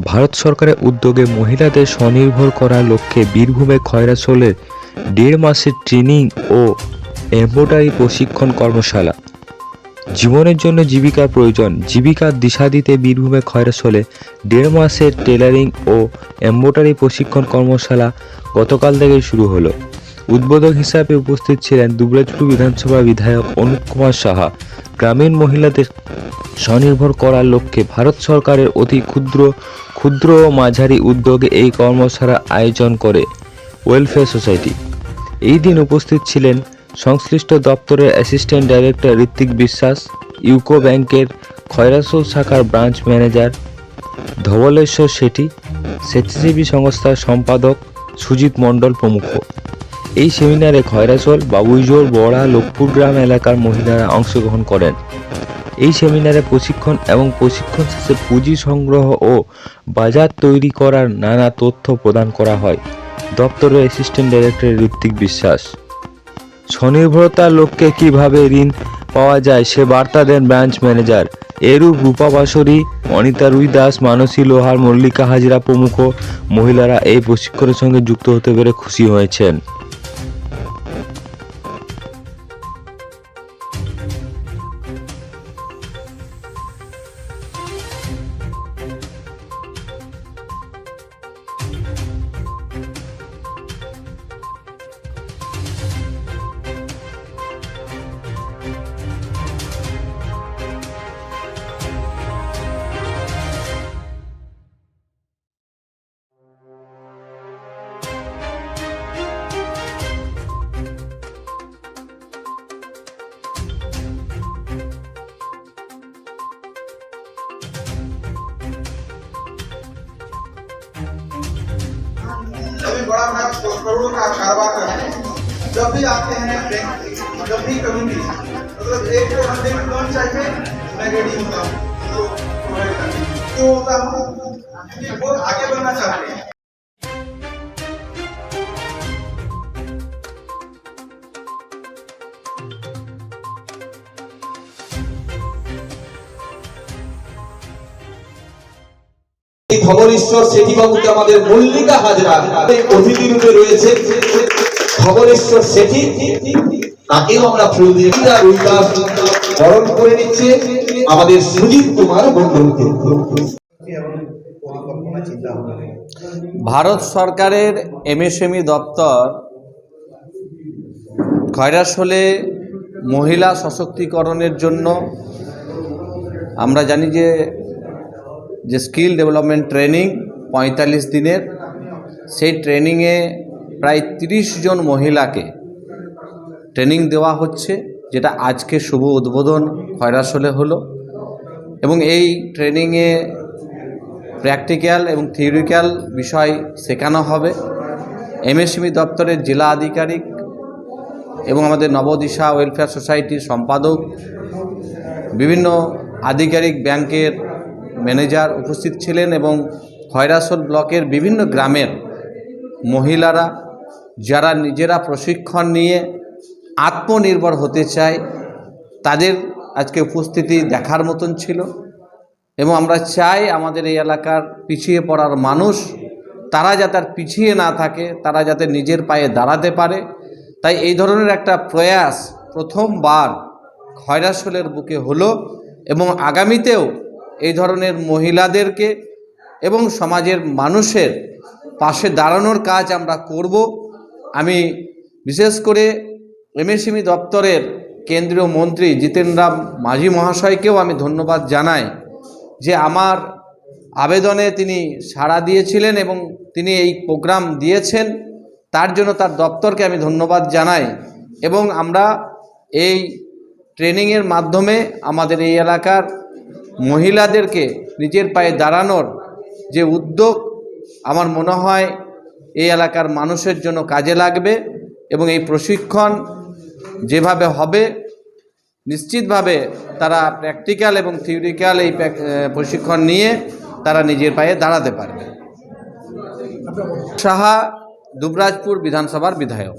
ভারত সরকারের উদ্যোগে মহিলাদের স্বনির্ভর করার লক্ষ্যে বীরভূমে খয়রাছড়ে 1.5 মাসের ট্রেনিং ও এমব্রয়ডারি প্রশিক্ষণ কর্মশালা। জীবনের জন্য জীবিকার প্রয়োজন, জীবিকার দিশা দিতে বীরভূমে খয়রাছড়ে 1.5 মাসের টেলারিং ও এমব্রয়ডারি প্রশিক্ষণ কর্মশালা গতকাল থেকে শুরু হলো। উদ্বোধক হিসাবে উপস্থিত ছিলেন দুবরাজপুর বিধানসভা বিধায়ক অনুপ কুমার সাহা। গ্রামীণ মহিলাদের স্বনির্ভর করার লক্ষ্যে ভারত সরকারের অতি ক্ষুদ্র ও মাঝারি উদ্যোগে এই কর্মশালার আয়োজন করে ওয়েলফেয়ার সোসাইটি। এই দিন উপস্থিত ছিলেন সংশ্লিষ্ট দপ্তরের অ্যাসিস্ট্যান্ট ডাইরেক্টর ঋত্বিক বিশ্বাস, ইউকো ব্যাংকের খয়রাছড়ি শাখার ব্রাঞ্চ ম্যানেজার ধবলেশ্বর শেঠি, স্বেচ্ছাসেবী সংস্থার সম্পাদক সুজিত মণ্ডল প্রমুখ। এই সেমিনারে খয়রাছড়ি, বাবুইজোর, বড়া, লোকপুর গ্রাম এলাকার মহিলারা অংশগ্রহণ করেন। এই সেমিনারে প্রশিক্ষণ এবং প্রশিক্ষণ শেষে পুঁজি সংগ্রহ ও বাজার তৈরি করার নানা তথ্য প্রদান করা হয়। দপ্তরের অ্যাসিস্ট্যান্ট ডাইরেক্টর ঋত্বিক বিশ্বাস স্বনির্ভরতার লক্ষ্যে কীভাবে ঋণ পাওয়া যায় সে বার্তা দেন ব্রাঞ্চ ম্যানেজার। এরূপ রূপা বাসরী, অনিতা রুই দাস, মানসী লোহার, মল্লিকা হাজরা প্রমুখ মহিলারা এই প্রশিক্ষণের সঙ্গে যুক্ত হতে পেরে খুশি হয়েছেন। अभी बड़ा बड़ा करोड़ों का कारोबार कर रहे हैं। जब भी आते हैं बैंक, जब भी कभी भी मतलब एक को हंड्रेड लोन चाहिए, मैं रेडी होता हूँ तो प्रोवाइड करने क्यों होता हूँ क्योंकि वो आगे बढ़ना चाहते हैं। ধবলেশ্বর শেঠি বাবুকে আমাদের মল্লিকা হাজরা অতিথি রূপে রয়েছে। ধবলেশ্বর শেঠি তাকেও আমরা ফুল দিয়ে বরণ করে নিচ্ছে আমাদের সুজিত কুমার মণ্ডলকে। ভারত সরকারের এমএসএমই দপ্তর খয়রাছড়ি মহিলা সশক্তিকরণের জন্য আমরা জানি যে স্কিল ডেভেলপমেন্ট ট্রেনিং 45 দিনের, সেই ট্রেনিংয়ে প্রায় 30 জন মহিলাকে ট্রেনিং দেওয়া হচ্ছে, যেটা আজকে শুভ উদ্বোধন খয়রাছড়ি হলো। এবং এই ট্রেনিংয়ে প্র্যাকটিক্যাল এবং থিওরিক্যাল বিষয় শেখানো হবে। এমএসএমই দপ্তরের জেলা আধিকারিক এবং আমাদের নবদিশা ওয়েলফেয়ার সোসাইটির সম্পাদক, বিভিন্ন আধিকারিক, ব্যাংকের ম্যানেজার উপস্থিত ছিলেন এবং খয়রাছড়ি ব্লকের বিভিন্ন গ্রামের মহিলারা যারা নিজেরা প্রশিক্ষণ নিয়ে আত্মনির্ভর হতে চায় তাদের আজকে উপস্থিতি দেখার মতন ছিল। এবং আমরা চাই আমাদের এই এলাকার পিছিয়ে পড়ার মানুষ তারা যাতে আর পিছিয়ে না থাকে, তারা যাতে নিজের পায়ে দাঁড়াতে পারে। তাই এই ধরনের একটা প্রয়াস প্রথমবার খয়রাছড়ির বুকে হলো এবং আগামীতেও এই ধরনের মহিলাদেরকে এবং সমাজের মানুষের পাশে দাঁড়ানোর কাজ আমরা করব। আমি বিশেষ করে এমএসএমই দপ্তরের কেন্দ্রীয় মন্ত্রী জিতেন রাম মাঝি মহাশয়কেও আমি ধন্যবাদ জানাই যে আমার আবেদনে তিনি সাড়া দিয়েছিলেন এবং তিনি এই প্রোগ্রাম দিয়েছেন, তার জন্য তার দপ্তরকে আমি ধন্যবাদ জানাই। এবং আমরা এই ট্রেনিংয়ের মাধ্যমে আমাদের এই এলাকার মহিলাদেরকে নিজের পায়ে দাঁড়ানোর যে উদ্যোগ, আমার মনে হয় এই এলাকার মানুষের জন্য কাজে লাগবে। এবং এই প্রশিক্ষণ যেভাবে হবে নিশ্চিতভাবে তারা প্র্যাকটিক্যাল এবং থিওরিক্যাল এই প্রশিক্ষণ নিয়ে তারা নিজের পায়ে দাঁড়াতে পারবে। সাহা, দুবরাজপুর বিধানসভার বিধায়ক।